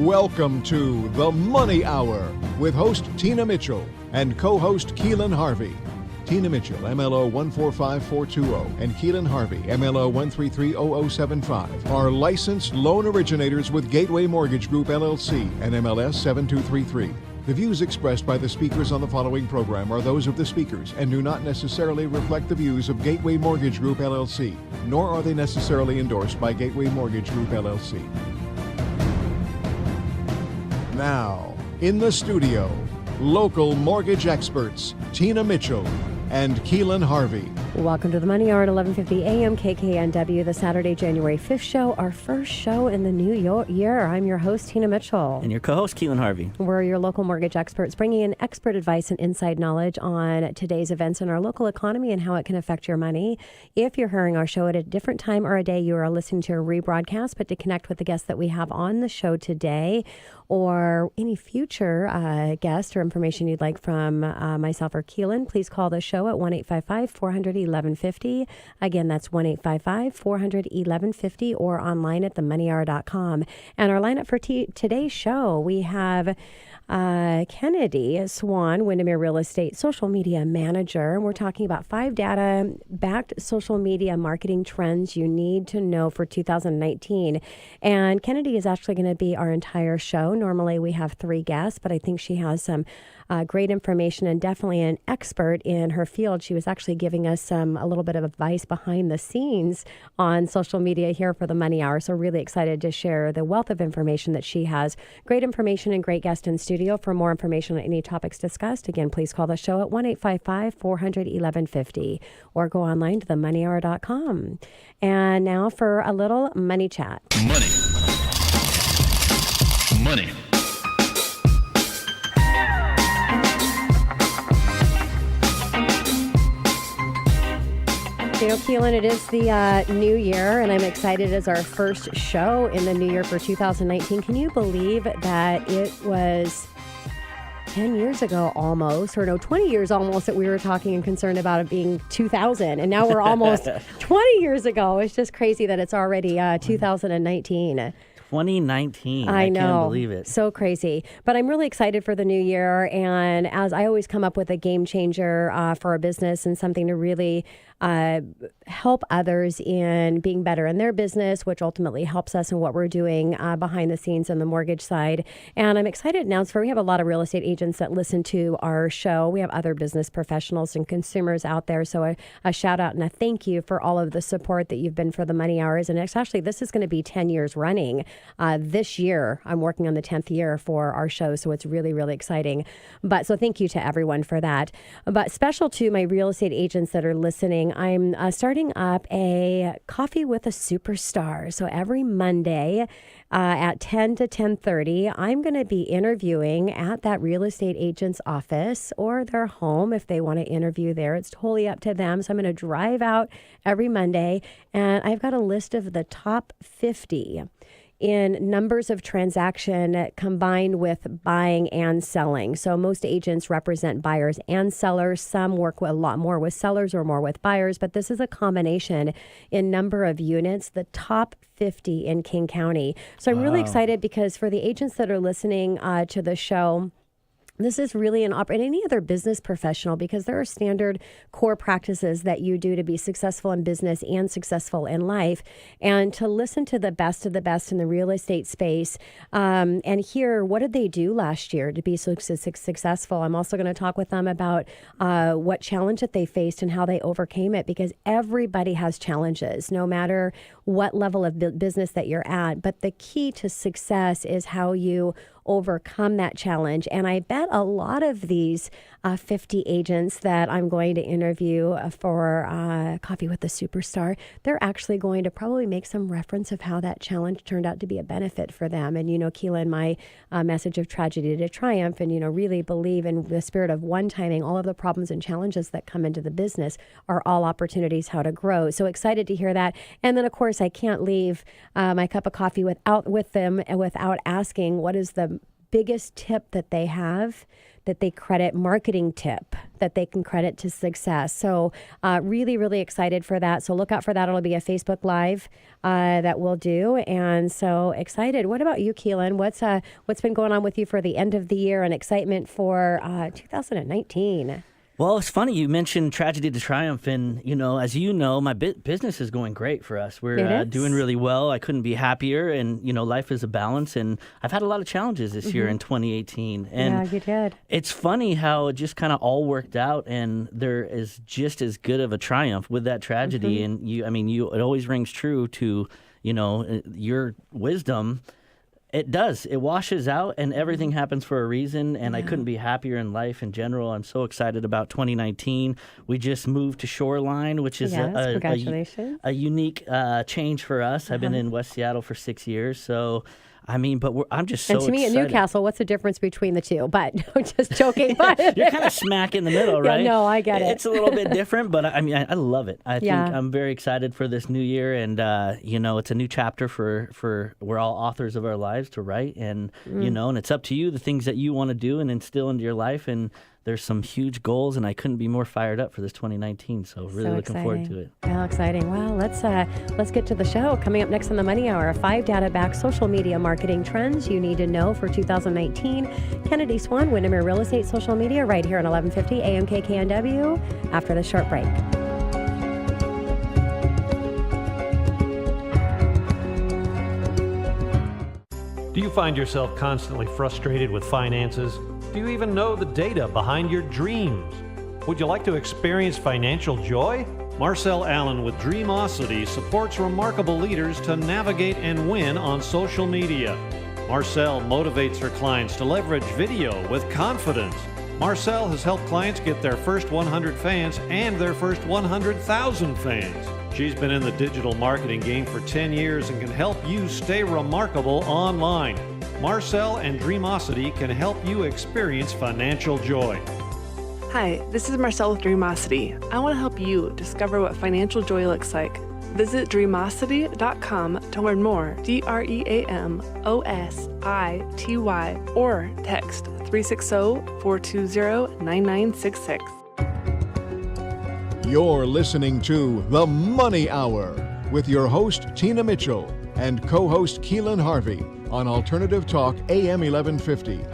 Welcome to The Money Hour with host Tina Mitchell and co-host Keelan Harvey. Tina Mitchell, MLO 145420, and Keelan Harvey, MLO 1330075, are licensed loan originators with Gateway Mortgage Group, LLC, and MLS 7233. The views expressed by the speakers on the following program are those of the speakers and do not necessarily reflect the views of Gateway Mortgage Group, LLC, nor are they necessarily endorsed by Gateway Mortgage Group, LLC. Now, in the studio, local mortgage experts Tina Mitchell and Keelan Harvey. Welcome to the Money Hour at 11:50 a.m. KKNW, the Saturday, January 5th show, our first show in the new year. I'm your host, Tina Mitchell. And your co-host, Keelan Harvey. We're your local mortgage experts, bringing in expert advice and inside knowledge on today's events in our local economy and how it can affect your money. If you're hearing our show at a different time or a day, you are listening to a rebroadcast, but to connect with the guests that we have on the show today or any future guest or information you'd like from myself or Keelan, please call the show at 1-855-400-1150. Again, that's 1-855-400-1150 or online at themoneyhour.com. And our lineup for today's show, we have Kennedy Swan, Windermere Real Estate Social Media Manager. We're talking about 5 data-backed social media marketing trends you need to know for 2019. And Kennedy is actually going to be our entire show. Normally we have 3 guests, but I think she has some great information and definitely an expert in her field. She was actually giving us a little bit of advice behind the scenes on social media here for the Money Hour. So really excited to share the wealth of information that she has. Great information and great guest in studio. For more information on any topics discussed, again, please call the show at 1-855-400-1150 or go online to themoneyhour.com. And now for a little money chat. Money. You know, Keelan, it is the new year, and I'm excited as our first show in the new year for 2019. Can you believe that it was 10 years ago almost, or no, 20 years almost, that we were talking and concerned about it being 2000, and now we're almost 20 years ago. It's just crazy that it's already 2019. 2019. I know. Can't believe it. So crazy. But I'm really excited for the new year. And as I always come up with a game changer for our business and something to really help others in being better in their business, which ultimately helps us in what we're doing behind the scenes on the mortgage side. And I'm excited to announce we have a lot of real estate agents that listen to our show. We have other business professionals and consumers out there. So a shout out and a thank you for all of the support that you've been for the Money Hours. And actually, this is going to be 10 years running. This year, I'm working on the 10th year for our show, so it's really, really exciting. But so thank you to everyone for that. But special to my real estate agents that are listening, I'm starting up a Coffee with a Superstar. So every Monday at 10 to 10:30, I'm going to be interviewing at that real estate agent's office or their home if they want to interview there. It's totally up to them. So I'm going to drive out every Monday, and I've got a list of the top 50 in numbers of transaction combined with buying and selling. So most agents represent buyers and sellers. Some work a lot more with sellers or more with buyers, but this is a combination in number of units, the top 50 in King County. So I'm really excited because for the agents that are listening to the show, this is really and any other business professional, because there are standard core practices that you do to be successful in business and successful in life. And to listen to the best of the best in the real estate space and hear what did they do last year to be so successful. I'm also going to talk with them about what challenge that they faced and how they overcame it, because everybody has challenges, no matter what level of business that you're at. But the key to success is how you overcome that challenge. And I bet a lot of these 50 agents that I'm going to interview for Coffee with the Superstar, they're actually going to probably make some reference of how that challenge turned out to be a benefit for them. And, you know, Keelan, my message of tragedy to triumph, and, you know, really believe in the spirit of one-timing. All of the problems and challenges that come into the business are all opportunities how to grow. So excited to hear that. And then, of course, I can't leave my cup of coffee with them and without asking, what is the biggest tip that they have that they credit, marketing tip that they can credit to success. So really, really excited for that. So look out for that. It'll be a Facebook Live that we'll do. And so excited. What about you, Keelan? What's been going on with you for the end of the year and excitement for 2019? Well, it's funny you mentioned tragedy to triumph, and as you know, my business is going great for us. We're doing really well. I couldn't be happier, and life is a balance. And I've had a lot of challenges this year in 2018. And yeah, you did. It's funny how it just kind of all worked out, and there is just as good of a triumph with that tragedy. And it always rings true to your wisdom. It does. It washes out, and everything happens for a reason, and I couldn't be happier in life in general. I'm so excited about 2019. We just moved to Shoreline, which is a unique change for us. I've been in West Seattle for 6 years, so... I'm just so excited. And to me, at Newcastle, what's the difference between the two? But I'm just joking. But you're kind of smack in the middle, right? Yeah, no, I get it. It's a little bit different, but I love it. I think I'm very excited for this new year, and it's a new chapter for we're all authors of our lives to write, and and it's up to you the things that you want to do and instill into your life. And there's some huge goals, and I couldn't be more fired up for this 2019. So really looking forward to it. Well, exciting. Well, let's get to the show. Coming up next on the Money Hour, 5 data-backed social media marketing trends you need to know for 2019. Kennedy Swan, Windermere Real Estate Social Media, right here on 1150 AM KKNW. After the short break. Do you find yourself constantly frustrated with finances? Do you even know the data behind your dreams? Would you like to experience financial joy? Marcel Allen with Dreamosity supports remarkable leaders to navigate and win on social media. Marcel motivates her clients to leverage video with confidence. Marcel has helped clients get their first 100 fans and their first 100,000 fans. She's been in the digital marketing game for 10 years and can help you stay remarkable online. Marcel and Dreamosity can help you experience financial joy. Hi, this is Marcel with Dreamosity. I want to help you discover what financial joy looks like. Visit dreamosity.com to learn more. DREAMOSITY or text 360-420-9966. You're listening to The Money Hour with your host, Tina Mitchell, and co-host Keelan Harvey on Alternative Talk AM 1150.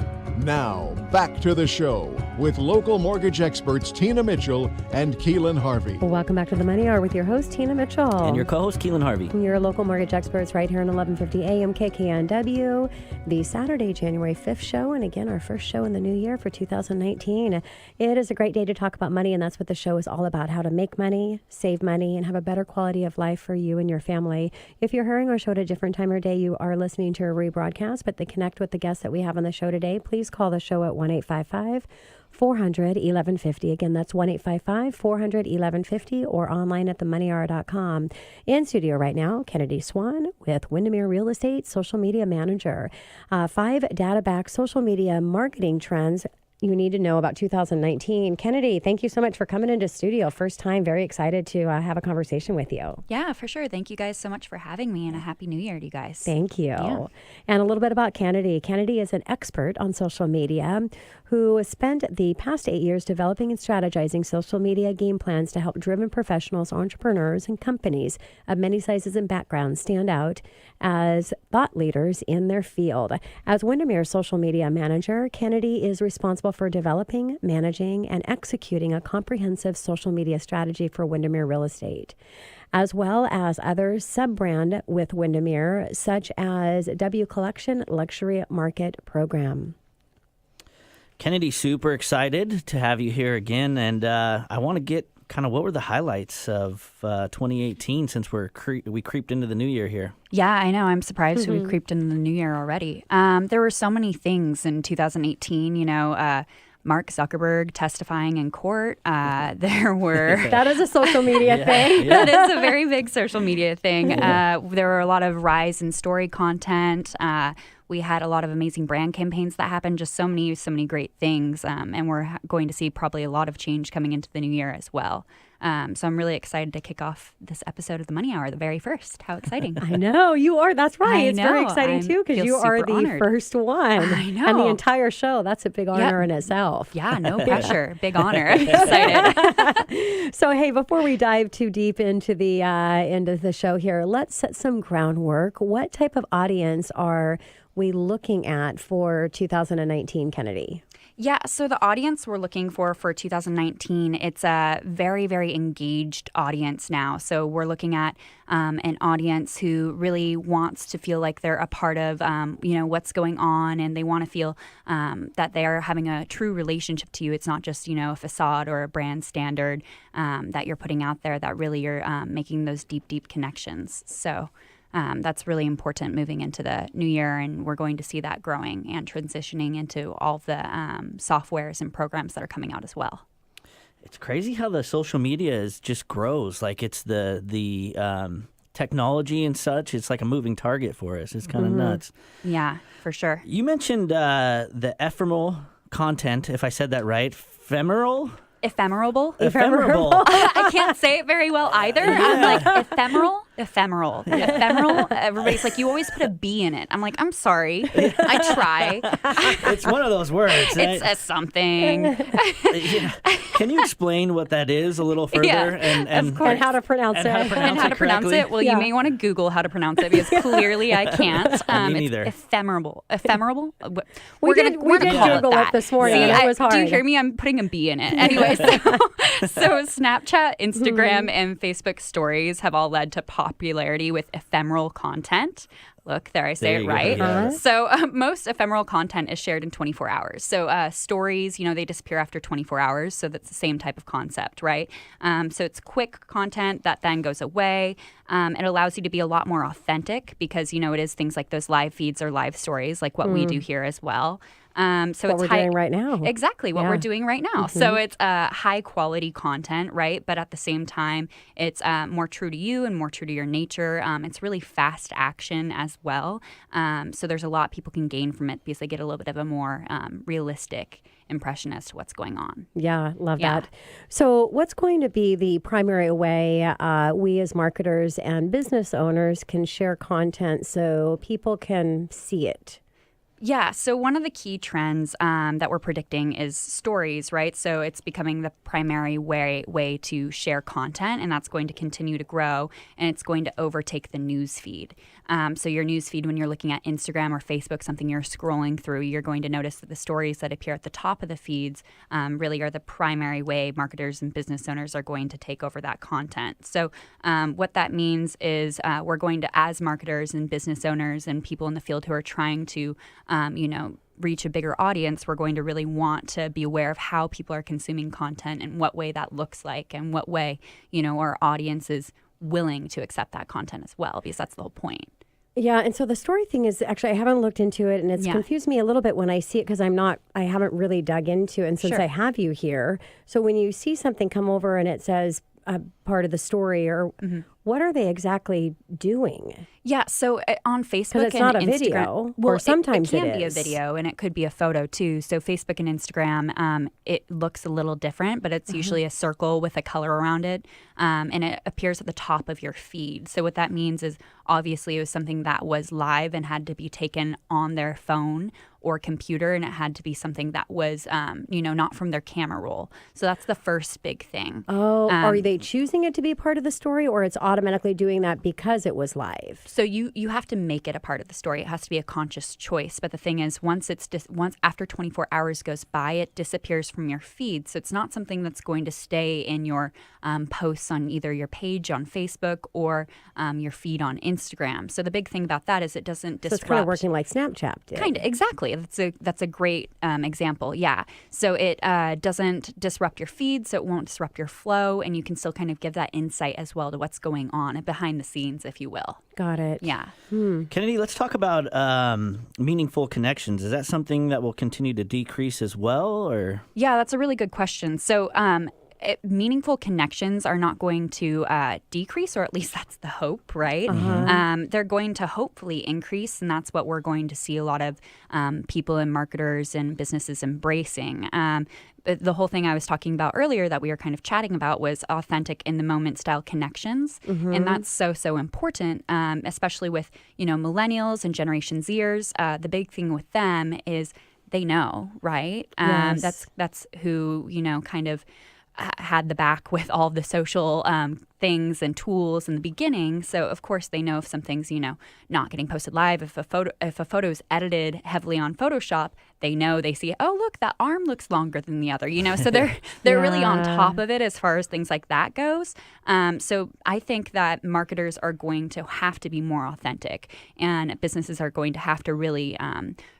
Now, back to the show with local mortgage experts Tina Mitchell and Keelan Harvey. Welcome back to the Money Hour with your host, Tina Mitchell. And your co-host, Keelan Harvey. Your local mortgage experts right here on 1150 AM KKNW, the Saturday, January 5th show, and again, our first show in the new year for 2019. It is a great day to talk about money, and that's what the show is all about, how to make money, save money, and have a better quality of life for you and your family. If you're hearing our show at a different time or day, you are listening to a rebroadcast, but to connect with the guests that we have on the show today, please call the show at 1-855-400-1150. Again, that's 1-855-400-1150 or online at themoneyhour.com. In studio right now, Kennedy Swan with Windermere Real Estate Social Media Manager. 5 data-backed social media marketing trends you need to know about 2019. Kennedy, thank you so much for coming into studio. First time, very excited to have a conversation with you. Yeah, for sure. Thank you guys so much for having me, and a happy new year to you guys. Thank you. Yeah. And a little bit about Kennedy. Kennedy is an expert on social media who spent the past 8 years developing and strategizing social media game plans to help driven professionals, entrepreneurs, and companies of many sizes and backgrounds stand out as thought leaders in their field. As Windermere's social media manager, Kennedy is responsible for developing, managing, and executing a comprehensive social media strategy for Windermere Real Estate, as well as other sub-brand with Windermere, such as W Collection Luxury Market Program. Kennedy, super excited to have you here again, and I want to get kind of what were the highlights of 2018 since we creeped into the new year here. Yeah, I know. I'm surprised we creeped into the new year already. There were so many things in 2018, Mark Zuckerberg testifying in court. There were... That is a social media thing. Yeah. That is a very big social media thing. There were a lot of rise in story content. We had a lot of amazing brand campaigns that happened, just so many great things. And we're going to see probably a lot of change coming into the new year as well. So I'm really excited to kick off this episode of the Money Hour, the very first. How exciting. I know you are. That's right. It's very know. exciting too because feel you are super the honored. first one. I know. And the entire show. That's a big honor in itself. Yeah, no pressure. Big honor. Excited. So hey, before we dive too deep into the show here, let's set some groundwork. What type of audience are we looking at for 2019, Kennedy? Yeah, so the audience we're looking for 2019, it's a very, very engaged audience now. So we're looking at an audience who really wants to feel like they're a part of, what's going on, and they want to feel that they are having a true relationship to you. It's not just, a facade or a brand standard that you're putting out there, that really you're making those deep, deep connections. So that's really important moving into the new year, and we're going to see that growing and transitioning into all the softwares and programs that are coming out as well. It's crazy how the social media just grows. Like it's the technology and such. It's like a moving target for us. It's kind of nuts. Yeah, for sure. You mentioned the ephemeral content, if I said that right. Ephemeral? Ephemeral. Ephemeral. I can't say it very well either. I'm like, ephemeral. Everybody's like, you always put a B in it. I'm like, I'm sorry. I try. It's one of those words. It says something. Yeah. Can you explain what that is a little further? Yeah, and how to pronounce it. And how to pronounce correctly? it? Well, Yeah. you may want to Google how to pronounce it because clearly I can't. Me neither. It's ephemeral. Ephemeral? We did call Google that. it this morning. See, It was hard. Do you hear me? I'm putting a B in it. Anyway, so Snapchat, Instagram, and Facebook stories have all led to popularity with ephemeral content. Look, there I say There it you go, right. yeah. So most ephemeral content is shared in 24 hours. So stories, they disappear after 24 hours. So that's the same type of concept, right? So it's quick content that then goes away. It allows you to be a lot more authentic because, it is things like those live feeds or live stories like what we do here as well. So what it's we're doing right now. Exactly what Yeah. we're doing right now. So it's high quality content, right? But at the same time, it's more true to you and more true to your nature. It's really fast action as well. So there's a lot people can gain from it because they get a little bit of a more realistic impression as to what's going on. Yeah, love Yeah. that. So what's going to be the primary way we as marketers and business owners can share content so people can see it? Yeah, so one of the key trends that we're predicting is stories, right? So it's becoming the primary way to share content, and that's going to continue to grow, and it's going to overtake the news feed. So your news feed, when you're looking at Instagram or Facebook, something you're scrolling through, you're going to notice that the stories that appear at the top of the feeds really are the primary way marketers and business owners are going to take over that content. So what that means is we're going to, as marketers and business owners and people in the field who are trying to reach a bigger audience, we're going to really want to be aware of how people are consuming content and what way that looks like and what way, our audience is willing to accept that content as well, because that's the whole point. Yeah, and so the story thing is actually, I haven't looked into it, and it's confused me a little bit when I see it because I haven't really dug into it. And since Sure. I have you here, so when you see something come over and it says part of the story, or what are they exactly doing? Yeah, so on Facebook it's and not a Instagram, video, well, or sometimes it can it be a is. video, and it could be a photo too. So Facebook and Instagram, it looks a little different, but it's usually a circle with a color around it, and it appears at the top of your feed. So what that means is obviously it was something that was live and had to be taken on their phone or computer, and it had to be something that was, not from their camera roll. So that's the first big thing. Oh, are they choosing it to be part of the story, or it's automatically doing that because it was live? So you have to make it a part of the story. It has to be a conscious choice. But the thing is, once after 24 hours goes by, it disappears from your feed. So it's not something that's going to stay in your posts on either your page on Facebook or your feed on Instagram. So the big thing about that is it doesn't disrupt. So it's kind of working like Snapchat did. Kind of, exactly. That's a great example. Yeah. So it doesn't disrupt your feed, so it won't disrupt your flow, and you can still kind of give that insight as well to what's going on behind the scenes, if you will. Got it. Yeah. Kennedy, let's talk about meaningful connections. Is that something that will continue to decrease as well, or? Yeah, that's a really good question. So meaningful connections are not going to decrease, or at least that's the hope, right? They're going to hopefully increase, and that's what we're going to see a lot of people and marketers and businesses embracing. The whole thing I was talking about earlier that we were kind of chatting about was authentic in the moment style connections. And that's so important, especially with, millennials and Generation Zers. The big thing with them is they know, right? Yes. That's who, kind of had the back with all the social things and tools in the beginning. So of course they know if something's, not getting posted live. If a photo is edited heavily on Photoshop, they see, oh look, that arm looks longer than the other. So they're really on top of it as far as things like that goes. So I think that marketers are going to have to be more authentic, and businesses are going to have to really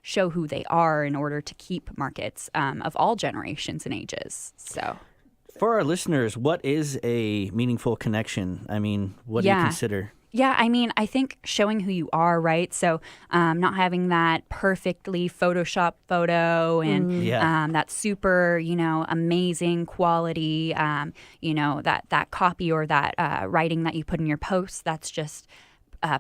show who they are in order to keep markets of all generations and ages. So. For our listeners, what is a meaningful connection? I mean, what do you consider? Yeah, I think showing who you are, right? So not having that perfectly Photoshop photo and that super, amazing quality, that copy or that writing that you put in your posts that's just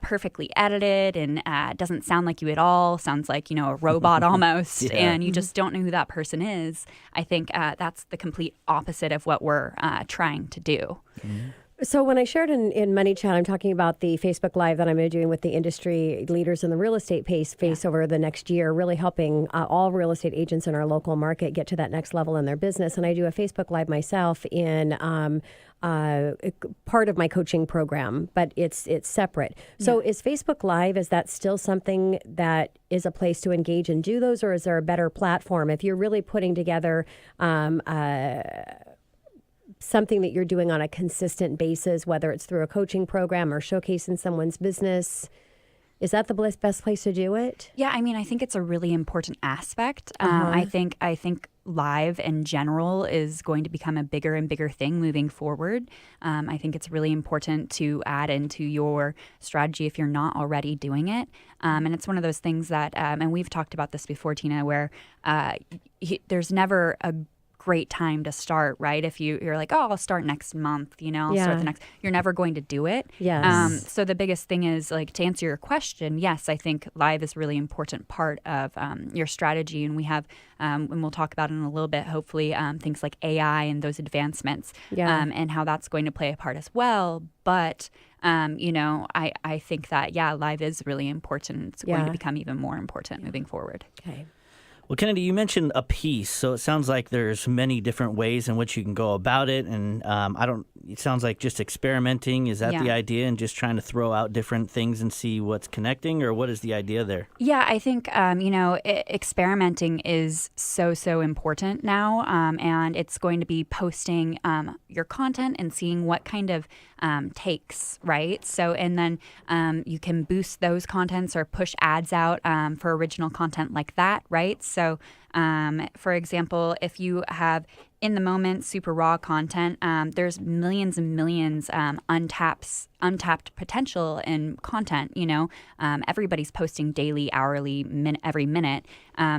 perfectly edited and doesn't sound like you at all, sounds like, a robot almost, and you just don't know who that person is. I think that's the complete opposite of what we're trying to do. So when I shared in Money Chat, I'm talking about the Facebook Live that I'm going to be doing with the industry leaders in the real estate space over the next year, really helping all real estate agents in our local market get to that next level in their business. And I do a Facebook Live myself in part of my coaching program, but it's separate. So is Facebook Live, is that still something that is a place to engage and do those, or is there a better platform? If you're really putting together something that you're doing on a consistent basis, whether it's through a coaching program or showcasing someone's business, is that the best place to do it? Yeah, I think it's a really important aspect. I think live in general is going to become a bigger and bigger thing moving forward. I think it's really important to add into your strategy if you're not already doing it. And it's one of those things that, and we've talked about this before, Tina, where there's never a great time to start, right? If you're like, oh, I'll start next month, I'll start the next, you're never going to do it. Yes. So the biggest thing is, like, to answer your question, yes, I think live is a really important part of your strategy. And we have, and we'll talk about in a little bit, hopefully, things like AI and those advancements and how that's going to play a part as well. But I think that, live is really important. It's going to become even more important moving forward. Okay. Well, Kennedy, you mentioned a piece, so it sounds like there's many different ways in which you can go about it, and it sounds like just experimenting. Is that the idea, and just trying to throw out different things and see what's connecting, or what is the idea there? Yeah, I think, experimenting is so important now, and it's going to be posting your content and seeing what kind of takes, right? So, and then you can boost those contents or push ads out for original content like that, right? So, for example, if you have in the moment super raw content, there's millions and millions untapped potential in content. Everybody's posting daily, hourly, every minute.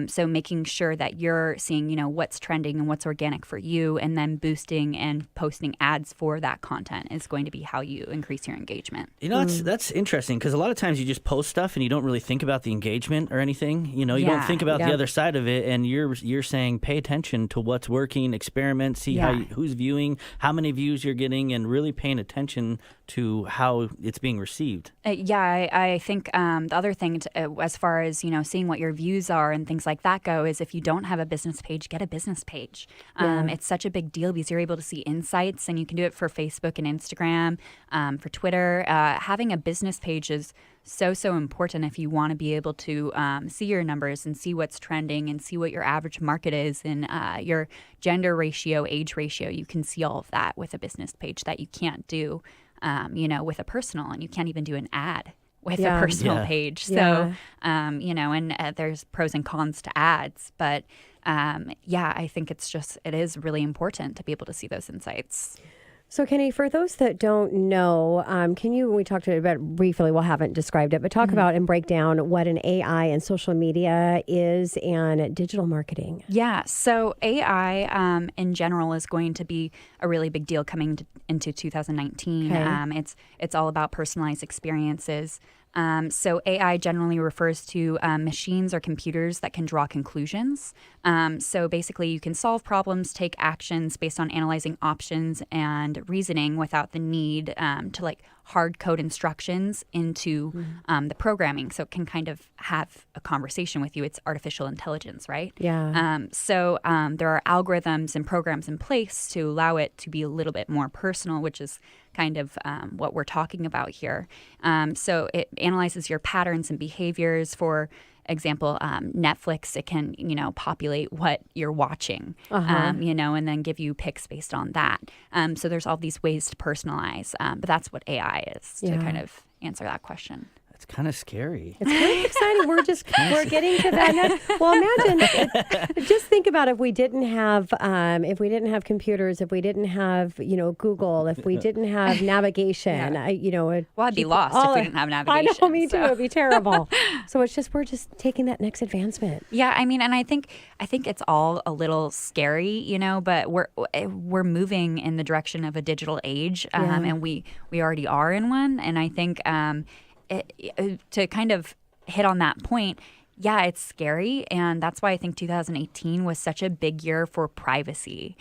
So making sure that you're seeing, what's trending and what's organic for you, and then boosting and posting ads for that content is going to be how you increase your engagement. That's interesting, because a lot of times you just post stuff and you don't really think about the engagement or anything. You don't think about the other side of it, and you're saying pay attention to what's working, experiment, see who's viewing, how many views you're getting, and really paying attention to how it's being received. I think the other thing as far as, seeing what your views are and things like that go is, if you don't have a business page, get a business page. It's such a big deal because you're able to see insights, and you can do it for Facebook and Instagram, for Twitter. Having a business page is so important if you want to be able to see your numbers and see what's trending and see what your average market is and your gender ratio, age ratio. You can see all of that with a business page that you can't do, with a personal, and you can't even do an ad with a personal page. So, and there's pros and cons to ads, but I think it is really important to be able to see those insights. So, Kenny, for those that don't know, can you, we talked about it briefly, we haven't described it, but talk about and break down what an AI and social media is and digital marketing? Yeah, so AI in general is going to be a really big deal coming into 2019. Okay. It's all about personalized experiences. So AI generally refers to machines or computers that can draw conclusions. So basically, you can solve problems, take actions based on analyzing options and reasoning without the need to like hard code instructions into the programming. So it can kind of have a conversation with you. It's artificial intelligence, right? Yeah. So there are algorithms and programs in place to allow it to be a little bit more personal, which is kind of what we're talking about here. So it analyzes your patterns and behaviors. For example, Netflix, it can, populate what you're watching, and then give you picks based on that. So there's all these ways to personalize, but that's what AI is to kind of answer that question. It's kind of scary. It's kind of exciting. We're getting to that next. Well, imagine, just think about if we didn't have computers, if we didn't have, Google, if we didn't have navigation, Well, I'd be lost if we didn't have navigation. I know, me too. It'd be terrible. So we're just taking that next advancement. Yeah, I mean, and I think it's all a little scary, but we're moving in the direction of a digital age, and we already are in one, and I think. To kind of hit on that point, yeah, it's scary. And that's why I think 2018 was such a big year for privacy.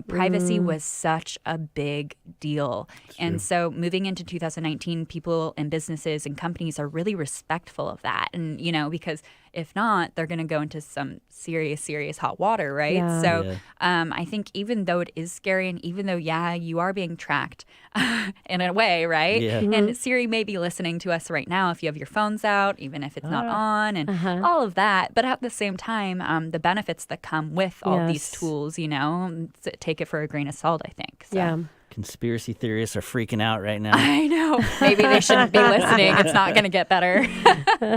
Privacy was such a big deal. And so moving into 2019, people and businesses and companies are really respectful of that. And, because if not, they're going to go into some serious hot water, right? Yeah. So I think even though it is scary and even though, you are being tracked in a way, right? Yeah. And Siri may be listening to us right now if you have your phones out, even if it's not on and all of that. But at the same time, the benefits that come with all these tools, take it for a grain of salt, I think. So. Yeah. Conspiracy theorists are freaking out right now. I know. Maybe they shouldn't be listening. It's not going to get better.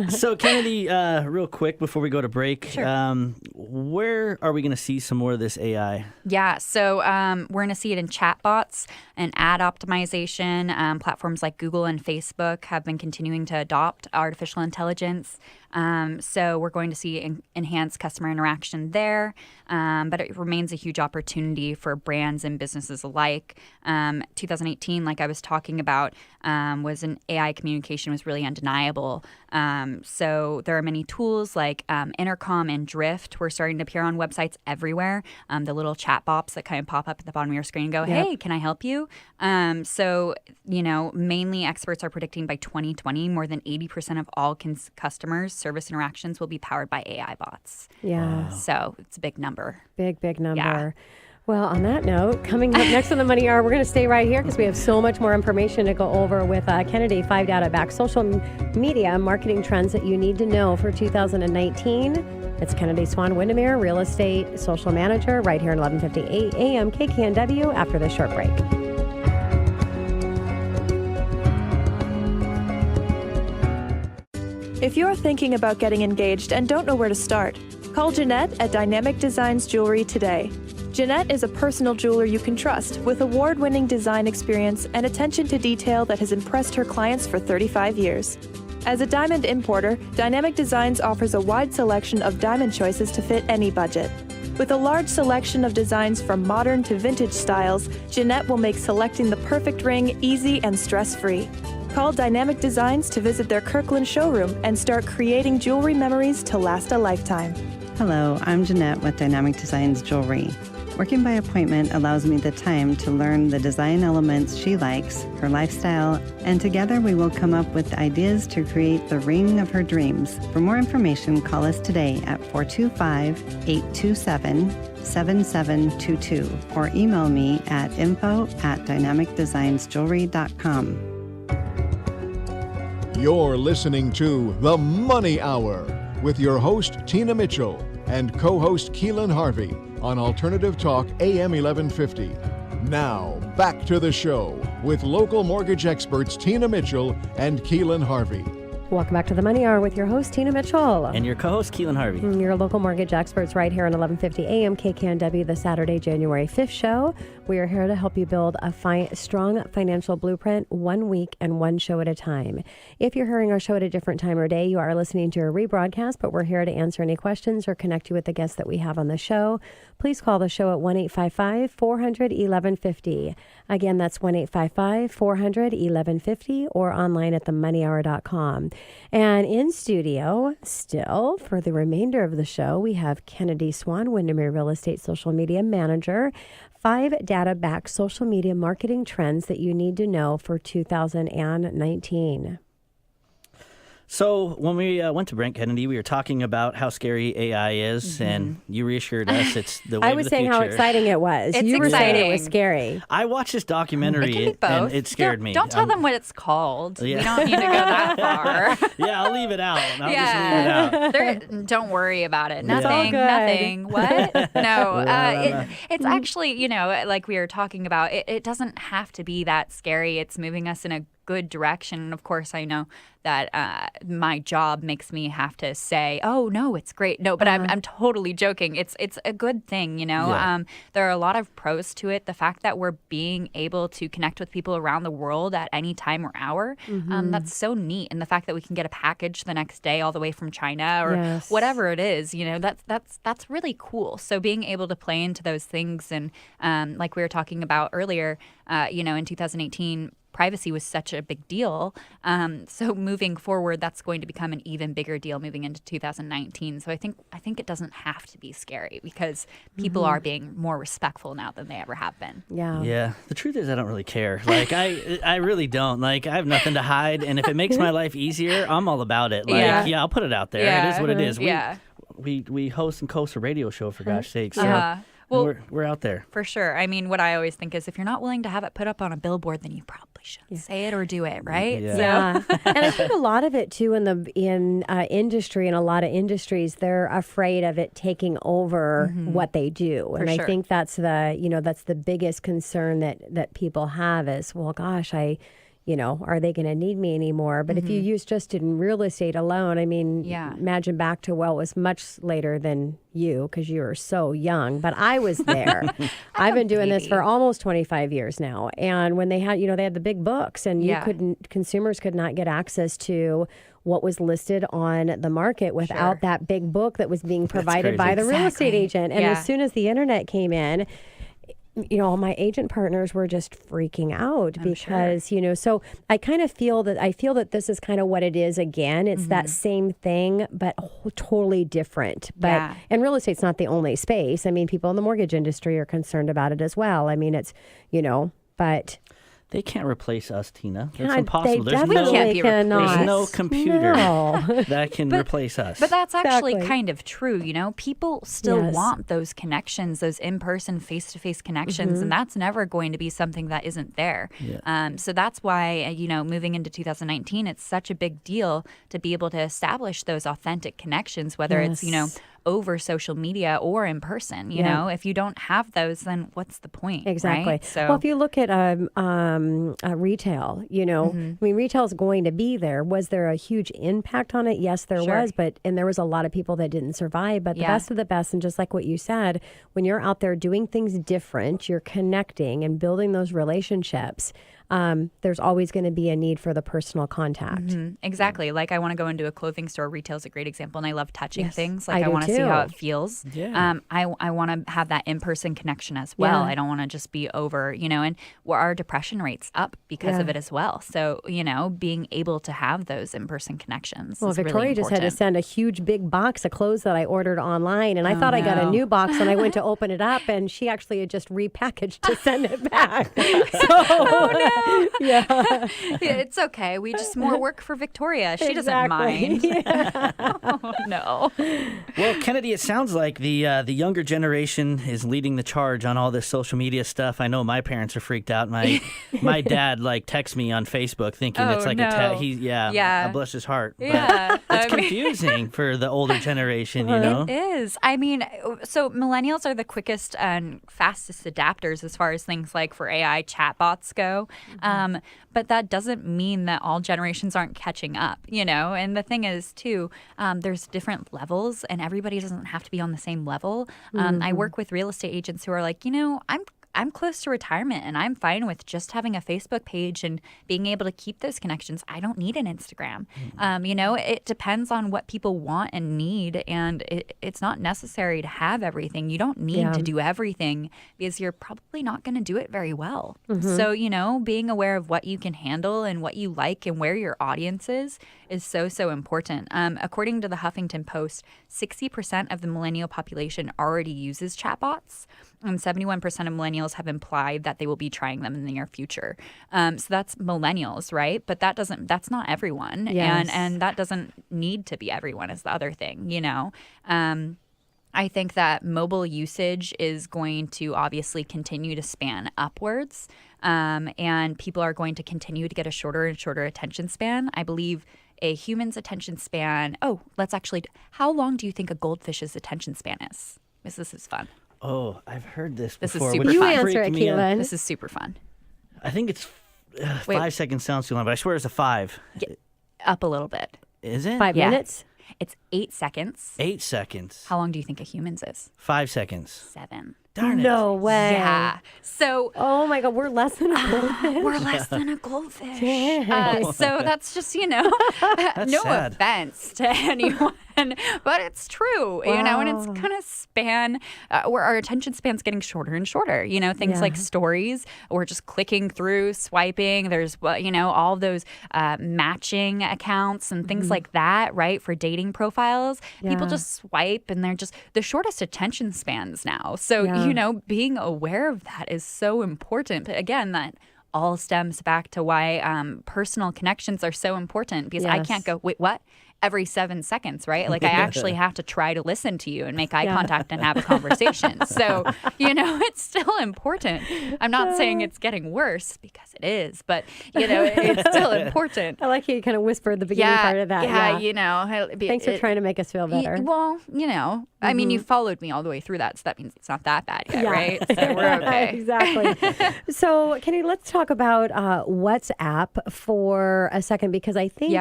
So, Kennedy, real quick before we go to break, where are we going to see some more of this AI? Yeah, so we're going to see it in chatbots and ad optimization. Platforms like Google and Facebook have been continuing to adopt artificial intelligence. So we're going to see enhanced customer interaction there, but it remains a huge opportunity for brands and businesses alike. 2018, like I was talking about, was an AI communication was really undeniable. So there are many tools like Intercom and Drift. We're starting to appear on websites everywhere. The little chat bots that kind of pop up at the bottom of your screen and go, hey, can I help you? So, mainly experts are predicting by 2020, more than 80% of all customers' service interactions will be powered by AI bots. Yeah. So it's a big number. Big number. Yeah. Well, on that note, coming up next on the Money Hour, we're going to stay right here because we have so much more information to go over with Kennedy, 5 data back social media marketing trends that you need to know for 2019. It's Kennedy Swan Windermere, real estate social manager, right here at 11:58 a.m. KKNW after this short break. If you're thinking about getting engaged and don't know where to start, call Jeanette at Dynamic Designs Jewelry today. Jeanette is a personal jeweler you can trust with award-winning design experience and attention to detail that has impressed her clients for 35 years. As a diamond importer, Dynamic Designs offers a wide selection of diamond choices to fit any budget. With a large selection of designs from modern to vintage styles, Jeanette will make selecting the perfect ring easy and stress-free. Call Dynamic Designs to visit their Kirkland showroom and start creating jewelry memories to last a lifetime. Hello, I'm Jeanette with Dynamic Designs Jewelry. Working by appointment allows me the time to learn the design elements she likes, her lifestyle, and together we will come up with ideas to create the ring of her dreams. For more information, call us today at 425-827-7722 or email me at info@dynamicdesignsjewelry.com. You're listening to The Money Hour with your host, Tina Mitchell, and co-host Keelan Harvey on Alternative Talk AM 1150. Now, back to the show with local mortgage experts Tina Mitchell and Keelan Harvey. Welcome back to the Money Hour with your host, Tina Mitchell. And your co-host, Keelan Harvey. Your local mortgage experts right here on 1150 AM KKNW, the Saturday, January 5th show. We are here to help you build a strong financial blueprint 1 week and one show at a time. If you're hearing our show at a different time or day, you are listening to a rebroadcast, but we're here to answer any questions or connect you with the guests that we have on the show. Please call the show at 1-855-400-1150. Again, that's 1-855-400-1150 or online at themoneyhour.com. And in studio, still, for the remainder of the show, we have Kennedy Swan, Windermere Real Estate Social Media Manager. 5 data-backed social media marketing trends that you need to know for 2019. So when we went to Brent Kennedy, we were talking about how scary AI is, and you reassured us it's the way I of was the saying future. how exciting it was. It's You were saying it exciting. was scary. I watched this documentary, It can be both. and it scared me. Don't tell them what it's called. Yeah. We don't need to go that far. Yeah, I'll leave it out. I'll just leave it out. Don't worry about it. Yeah. It's all Nothing. good. Nothing. What? No. Yeah. It's actually, like we were talking about, it doesn't have to be that scary. It's moving us in a good direction. And of course, I know that my job makes me have to say, "Oh no, it's great." No, but I'm totally joking. It's a good thing, Yeah. There are a lot of pros to it. The fact that we're being able to connect with people around the world at any time or hour, that's so neat. And the fact that we can get a package the next day all the way from China or Yes. whatever it is, that's really cool. So being able to play into those things and like we were talking about earlier, in 2018. Privacy was such a big deal. So moving forward, that's going to become an even bigger deal moving into 2019. So I think it doesn't have to be scary because people are being more respectful now than they ever have been. Yeah. Yeah, the truth is I don't really care. Like I really don't. Like I have nothing to hide, and if it makes my life easier, I'm all about it. Like Yeah. I'll put it out there. Yeah. It is what it is. Yeah. We host and co-host a radio show for gosh sakes. So Yeah. Well, we're out there. for sure. I mean, what I always think is if you're not willing to have it put up on a billboard, then you probably shouldn't say it or do it, right? Yeah. Yeah, and I think a lot of it too in industry and a lot of industries, they're afraid of it taking over what they do, and I sure. think that's the biggest concern that people have is, well, gosh, are they going to need me anymore? But if you use just in real estate alone, I mean, Yeah. imagine back to, well, it was much later than you because you were so young, but I was there. I've been doing this baby. for almost 25 years now. And when they had, they had the big books and Yeah. consumers could not get access to what was listed on the market without Sure. that big book that was being provided by crazy. the real estate Exactly. agent. And Yeah. as soon as the internet came in, my agent partners were just freaking out because, so I kind of feel that this is kind of what it is again. It's that same thing, but totally different. But Yeah. and real estate's not the only space. I mean, people in the mortgage industry are concerned about it as well. I mean, it's, but They can't replace us, Tina. That's God, impossible. they There's definitely Can't be cannot. there's no computer No. that can replace us. But that's actually Exactly. kind of true, People still Yes. want those connections, those in-person, face-to-face connections, and that's never going to be something that isn't there. Yeah. So that's why, moving into 2019, it's such a big deal to be able to establish those authentic connections, whether it's, Yes. over social media or in person. You know, if you don't have those, then what's the point? Exactly. Right? So Well, if you look at retail, I mean, retail is going to be there. Was there a huge impact on it? Yes, there Sure. was, and there was a lot of people that didn't survive. But the Yeah. best of the best, and just like what you said, when you're out there doing things different, you're connecting and building those relationships. There's always going to be a need for the personal contact. Exactly. Like I want to go into a clothing store. Retail is a great example, and I love touching Yes, things. I Like I do want to see how too. it feels. Yeah. I want to have that in-person connection as well. Yeah. I don't want to just be over, and our depression rate's up because of Yeah. it as well. So, being able to have those in-person connections. Well, is Victoria really just had to important. send a huge big box of clothes that I ordered online, and I thought I got a no. new box, and I went to open it up, and she actually had just repackaged to send it back. So, yeah, Yeah, it's okay. We just more work for Victoria. She doesn't Exactly. mind. Oh, no. Well, Kennedy, it sounds like the younger generation is leading the charge on all this social media stuff. I know my parents are freaked out. My dad texts me on Facebook thinking it's Oh, like no. I bless his heart. But Yeah. it's confusing for the older generation, It is. I mean, so millennials are the quickest and fastest adapters as far as things like for AI chatbots go. But that doesn't mean that all generations aren't catching up, And the thing is, too, there's different levels, and everybody doesn't have to be on the same level. I work with real estate agents who are like, I'm close to retirement and I'm fine with just having a Facebook page and being able to keep those connections. I don't need an Instagram. It depends on what people want and need, and it's not necessary to have everything. You don't need to do everything because you're probably not going to do it very well. So, being aware of what you can handle and what you like and where your audience is so, so important. According to the Huffington Post, 60% of the millennial population already uses chatbots, and 71% of millennials have implied that they will be trying them in the near future. So that's millennials, right? But that's not everyone. Yes. And that doesn't need to be everyone is the other thing, I think that mobile usage is going to obviously continue to span upwards, and people are going to continue to get a shorter and shorter attention span. I believe a human's attention span. How long do you think a goldfish's attention span is? This is fun. Oh, I've heard this This is before. super which You fun. answer freaked it, me out. Keelan. This is super fun. I think it's Wait. 5 seconds sounds too long, but I swear it's a 5. Up a little bit. Is it? 5 Yeah. minutes? It's 8 seconds. 8 seconds. How long do you think a human's is? 5 seconds. 7. Darn it. No way. Yeah. So Oh my God, we're less than a goldfish. we're less than a goldfish. Dang. So that's just, no sad. offense to anyone, but it's true, and it's Wow. going to span where our attention span's getting shorter and shorter. Things Yeah. like stories, we're just clicking through, swiping. There's, all of those matching accounts and things like that, right? For dating profiles, people Yeah. just swipe, and they're just the shortest attention spans now. So, Yeah. being aware of that is so important. But again, that all stems back to why personal connections are so important, because I Yes. can't go, wait, what? Every 7 seconds, right? Like I actually have to try to listen to you and make eye contact and have a conversation. So, it's still important. I'm not saying it's getting worse, because it is, but, it's still important. I like how you kind of whispered the beginning part of that. Thanks for trying to make us feel better. I mean, you followed me all the way through that, so that means it's not that bad yet, right? So we're okay. Exactly. So, Kenny, let's talk about WhatsApp for a second, because I think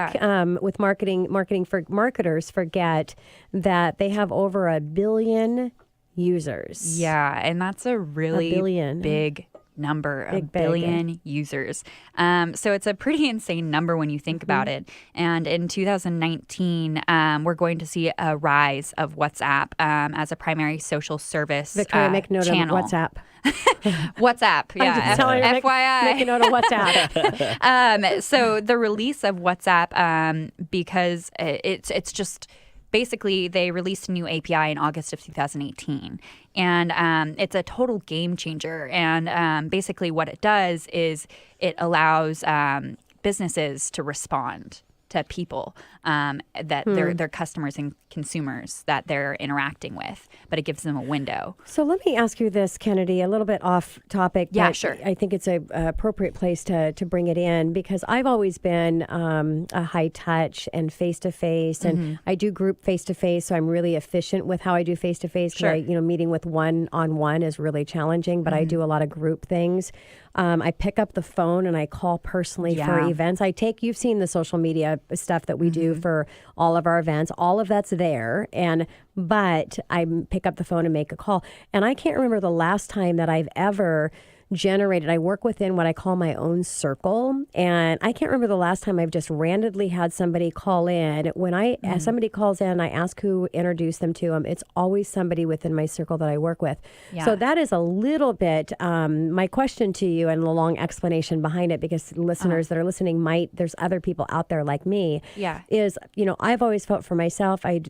with marketing for marketers forget that they have over 1 billion users. Yeah, and that's a really big number, a billion users. So it's a pretty insane number when you think about it. And in 2019, we're going to see a rise of WhatsApp as a primary social service Victoria, make note channel. of WhatsApp. WhatsApp, yeah. I'm just telling you, FYI. make a note of WhatsApp. So the release of WhatsApp, because it's just basically they released a new API in August of 2018, and it's a total game changer. And basically what it does is it allows businesses to respond to people that they're customers and consumers that they're interacting with, but it gives them a window. So let me ask you this, Kennedy, a little bit off topic. Yeah, but sure. I think it's a appropriate place to bring it in, because I've always been a high touch and face-to-face, and I do group face-to-face, so I'm really efficient with how I do face-to-face. Sure. Meeting with one-on-one is really challenging, but I do a lot of group things. I pick up the phone and I call personally for events. You've seen the social media stuff that we do for all of our events. All of that's there. But I pick up the phone and make a call. And I can't remember the last time that I've ever generated. I work within what I call my own circle, and I can't remember the last time I've just randomly had somebody call in. When somebody calls in, I ask who introduced them to them. It's always somebody within my circle that I work with. Yeah. So that is a little bit my question to you, and a long explanation behind it, because listeners that are listening there's other people out there like me. Yeah. Is I've always felt for myself, I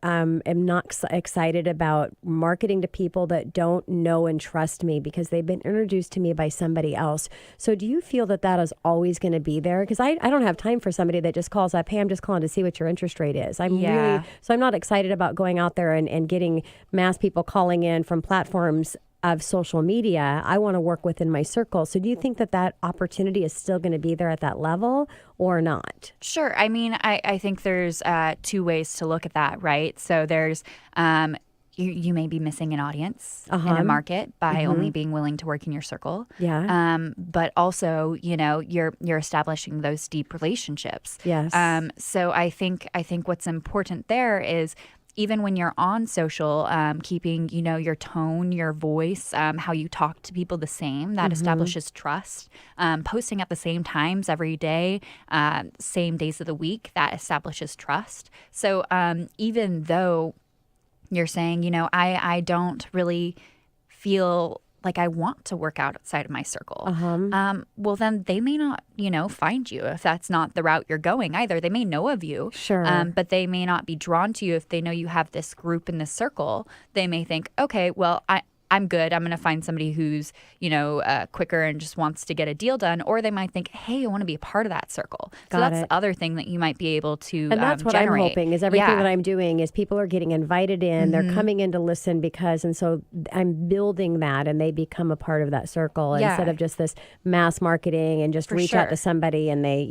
am not excited about marketing to people that don't know and trust me, because they've been introduced to me by somebody else. So do you feel that is always going to be there? Because I don't have time for somebody that just calls up, hey, I'm just calling to see what your interest rate is. I'm not excited about going out there and getting mass people calling in from platforms of social media. I want to work within my circle. So do you think that opportunity is still going to be there at that level or not? Sure. I mean, I think there's 2 ways to look at that, right? So there's you may be missing an audience in a market by only being willing to work in your circle. Yeah. But also, you're establishing those deep relationships. Yes. So I think what's important there is, even when you're on social, keeping, your tone, your voice, how you talk to people the same, that establishes trust. Posting at the same times every day, same days of the week, that establishes trust. So even though you're saying, I don't really feel like I want to work out outside of my circle. Well, then they may not, find you if that's not the route you're going either. They may know of you, Sure. But they may not be drawn to you if they know you have this group in this circle. They may think, okay, well, I'm good. I'm going to find somebody who's, quicker and just wants to get a deal done. Or they might think, hey, I want to be a part of that circle. So that's the other thing that you might be able to And that's what generate. I'm hoping is everything that I'm doing is people are getting invited in. They're coming in to listen and so I'm building that and they become a part of that circle instead of just this mass marketing and just reach out to somebody and they,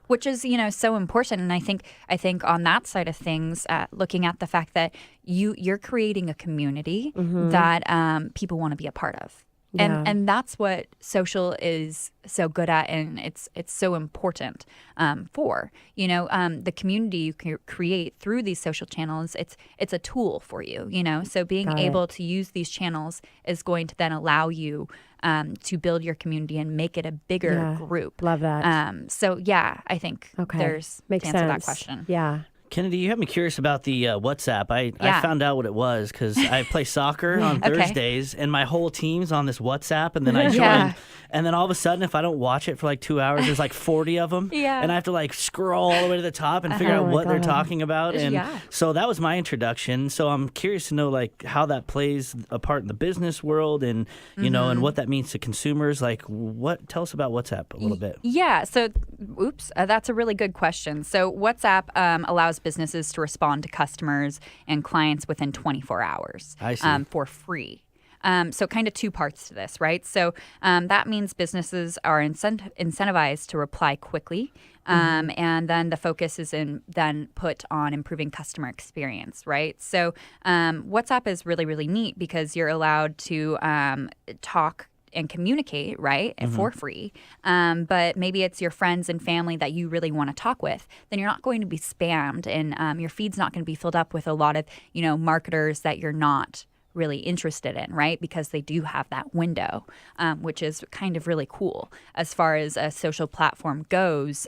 Which is, so important. And I think on that side of things, looking at the fact that you're creating a community that people want to be a part of. And that's what social is so good at, and it's so important for. The community you can create through these social channels, it's a tool for you, So being able to use these channels is going to then allow you to build your community and make it a bigger group. Love that. So, I think there's Makes to answer sense. that question. Yeah. Kennedy, you have me curious about the WhatsApp. I found out what it was because I play soccer on Thursdays, and my whole team's on this WhatsApp, and then I joined. And then all of a sudden, if I don't watch it for like 2 hours, there's like 40 of them. And I have to like scroll all the way to the top and figure out what they're talking about. And so that was my introduction. So I'm curious to know like how that plays a part in the business world and, and what that means to consumers. Like tell us about WhatsApp a little bit. Yeah. So, that's a really good question. So WhatsApp allows businesses to respond to customers and clients within 24 hours for free. So kind of two parts to this, right? So that means businesses are incentivized to reply quickly. And then the focus is then put on improving customer experience, right? So WhatsApp is really, really neat because you're allowed to talk and communicate, right, for free. But maybe it's your friends and family that you really want to talk with. Then you're not going to be spammed, and your feed's not going to be filled up with a lot of, marketers that you're not really interested in, right? Because they do have that window, which is kind of really cool. As far as a social platform goes,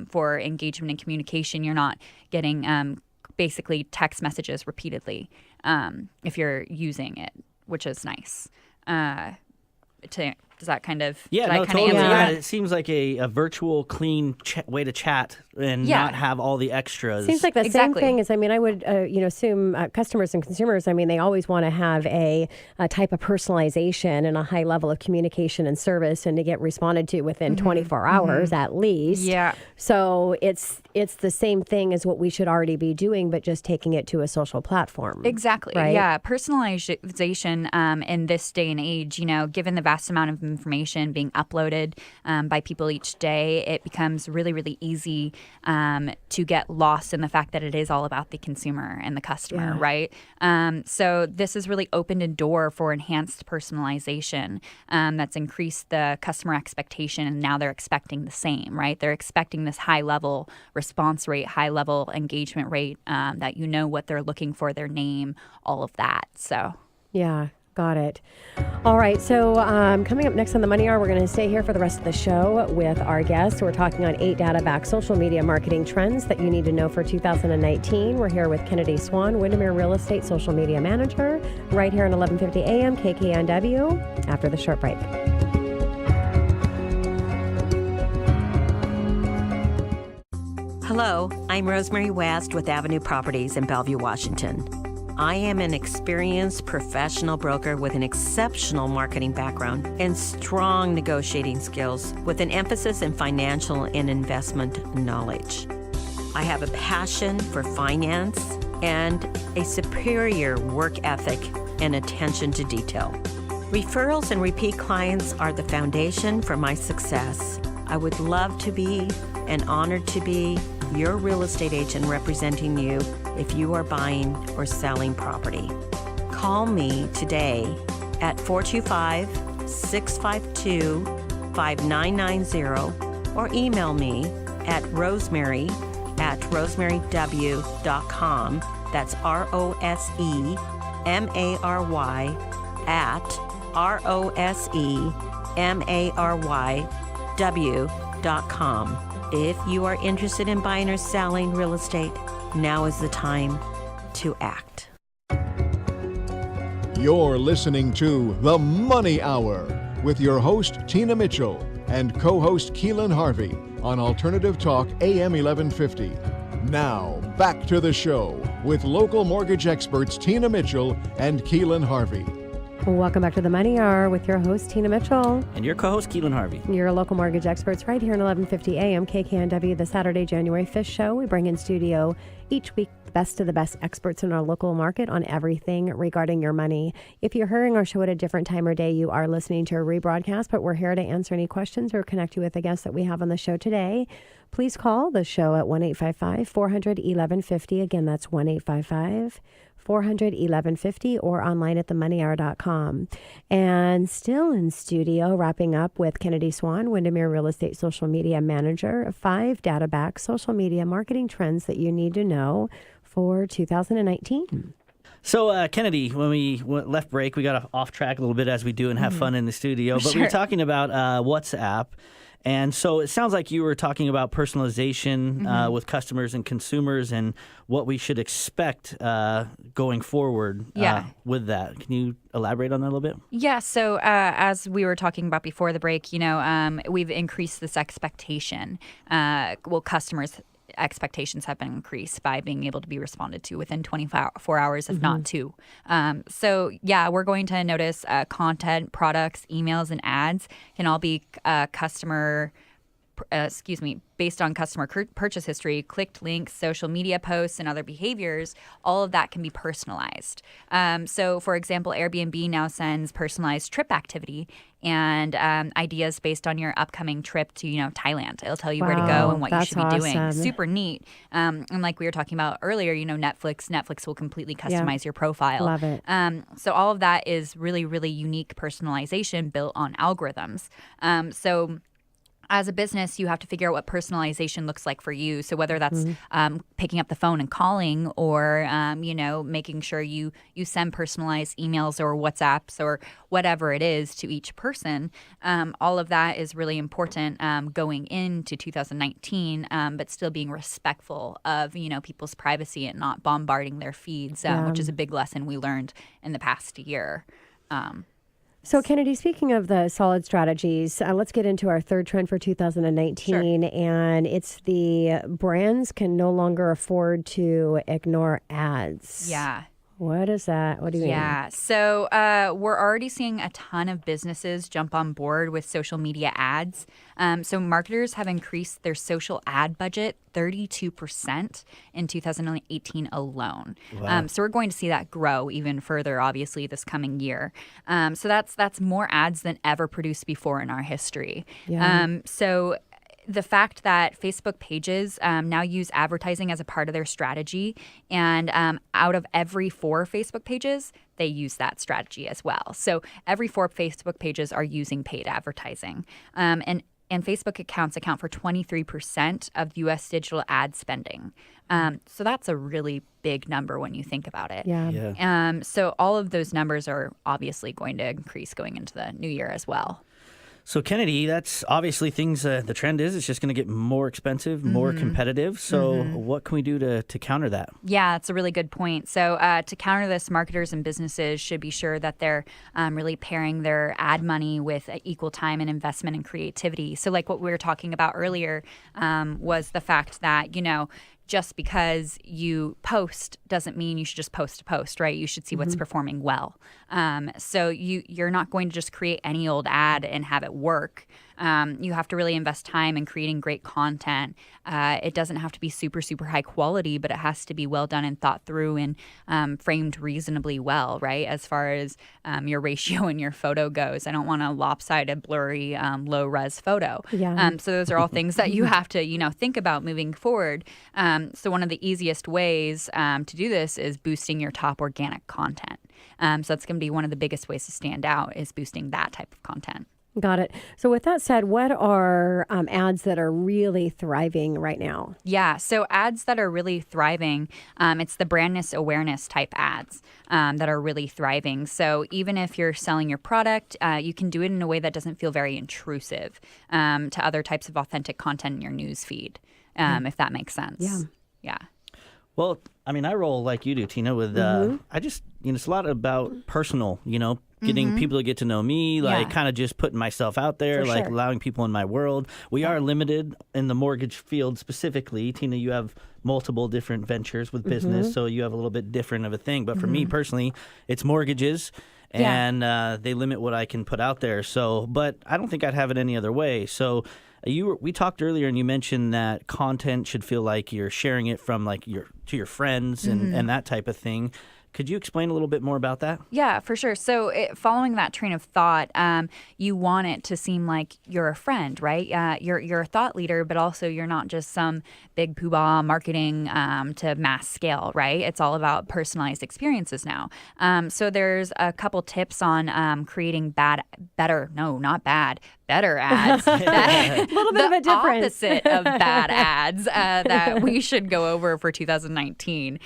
for engagement and communication, you're not getting basically text messages repeatedly if you're using it, which is nice. Does that kind of totally. answer It seems like a virtual, clean way to chat and not have all the extras. Seems like the same thing as, I would, assume customers and consumers, they always want to have a type of personalization and a high level of communication and service and to get responded to within 24 hours at least. Yeah. So it's the same thing as what we should already be doing, but just taking it to a social platform. Exactly. Right? Yeah. Personalization in this day and age, given the vast amount of information being uploaded by people each day, it becomes really, really easy to get lost in the fact that it is all about the consumer and the customer, right? So this has really opened a door for enhanced personalization that's increased the customer expectation, and now they're expecting the same, right? They're expecting this high-level response rate, high-level engagement rate, that what they're looking for, their name, all of that. So, yeah. Got it. All right. So coming up next on the Money Hour, we're going to stay here for the rest of the show with our guests. We're talking on 8 data-backed social media marketing trends that you need to know for 2019. We're here with Kennedy Swan, Windermere Real Estate Social Media Manager, right here on 1150 AM KKNW after the short break. Hello, I'm Rosemary West with Avenue Properties in Bellevue, Washington. I am an experienced professional broker with an exceptional marketing background and strong negotiating skills with an emphasis in financial and investment knowledge. I have a passion for finance and a superior work ethic and attention to detail. Referrals and repeat clients are the foundation for my success. I would love to be and honored to be your real estate agent representing you if you are buying or selling property. Call me today at 425-652-5990 or email me at rosemary@rosemaryw.com. That's ROSEMARY @ROSEMARYW.com. If you are interested in buying or selling real estate, now is the time to act. You're listening to The Money Hour with your host, Tina Mitchell, and co-host Keelan Harvey on Alternative Talk AM 1150. Now, back to the show with local mortgage experts Tina Mitchell and Keelan Harvey. Welcome back to the Money Hour with your host, Tina Mitchell. And your co-host, Keelan Harvey. Your local mortgage experts right here in 1150 AM KKNW, the Saturday, January 5th show. We bring in studio each week the best of the best experts in our local market on everything regarding your money. If you're hearing our show at a different time or day, you are listening to a rebroadcast, but we're here to answer any questions or connect you with the guests that we have on the show today. Please call the show at 1-855-400-1150. Again, that's 1-855-400-1150 or online at themoneyhour.com. And still in studio, wrapping up with Kennedy Swan, Windermere Real Estate Social Media Manager, 5 data-backed social media marketing trends that you need to know for 2019. So, Kennedy, when we left break, we got off track a little bit as we do and have fun in the studio. But we were talking about WhatsApp. And so it sounds like you were talking about personalization with customers and consumers and what we should expect going forward with that. Can you elaborate on that a little bit? Yeah. So as we were talking about before the break, we've increased this expectation. Customers' expectations have been increased by being able to be responded to within 24 hours, if not 2. We're going to notice content, products, emails, and ads can all be based on customer purchase history, clicked links, social media posts, and other behaviors. All of that can be personalized. So, for example, Airbnb now sends personalized trip activity and ideas based on your upcoming trip to, Thailand. It'll tell you where to go and what you should be doing. Super neat. And like we were talking about earlier, Netflix will completely customize your profile. Love it. So all of that is really, really unique personalization built on algorithms. As a business, you have to figure out what personalization looks like for you. So whether that's picking up the phone and calling or, making sure you send personalized emails or WhatsApps or whatever it is to each person, all of that is really important going into 2019, but still being respectful of, people's privacy and not bombarding their feeds, which is a big lesson we learned in the past year. So, Kennedy, speaking of the solid strategies, let's get into our third trend for 2019. Sure. And it's the brands can no longer afford to ignore ads. Yeah. What is that? What do you mean? Yeah. So we're already seeing a ton of businesses jump on board with social media ads. So marketers have increased their social ad budget 32% in 2018 alone. Wow. So we're going to see that grow even further, obviously, this coming year. So that's more ads than ever produced before in our history. Yeah. So the fact that Facebook pages now use advertising as a part of their strategy, and out of every 4 Facebook pages, they use that strategy as well. So every 4 Facebook pages are using paid advertising. And Facebook accounts account for 23% of U.S. digital ad spending. So that's a really big number when you think about it. Yeah. So all of those numbers are obviously going to increase going into the new year as well. So, Kennedy, that's obviously things, the trend is it's just going to get more expensive, more competitive. So what can we do to counter that? Yeah, that's a really good point. So to counter this, marketers and businesses should be sure that they're really pairing their ad money with equal time and investment and creativity. So like what we were talking about earlier was the fact that, just because you post doesn't mean you should just post a post, right? You should see what's performing well. So you're not going to just create any old ad and have it work. You have to really invest time in creating great content. It doesn't have to be super, super high quality, but it has to be well done and thought through and framed reasonably well, right? As far as your ratio in your photo goes. I don't want a lopsided, blurry, low-res photo. Yeah. So those are all things that you have to, think about moving forward. So one of the easiest ways to do this is boosting your top organic content. So that's going to be one of the biggest ways to stand out is boosting that type of content. Got it. So with that said, what are ads that are really thriving right now? Yeah, so ads that are really thriving, it's the brandness awareness type ads that are really thriving. So even if you're selling your product, you can do it in a way that doesn't feel very intrusive to other types of authentic content in your news feed, if that makes sense. Yeah. Well, I mean, I roll like you do, Tina, with, I just, it's a lot about personal, getting people to get to know me, like kind of just putting myself out there, For like sure. allowing people in my world. We are limited in the mortgage field specifically. Tina, you have multiple different ventures with business, so you have a little bit different of a thing. But for me personally, it's mortgages. And they limit what I can put out there. So, but I don't think I'd have it any other way. So, we talked earlier, and you mentioned that content should feel like you're sharing it from like to your friends and that type of thing. Could you explain a little bit more about that? Yeah, for sure. So following that train of thought, you want it to seem like you're a friend, right? You're a thought leader, but also you're not just some big poobah marketing to mass scale, right? It's all about personalized experiences now. So there's a couple tips on creating better ads. A little bit of a difference. Opposite of bad ads that we should go over for 2019.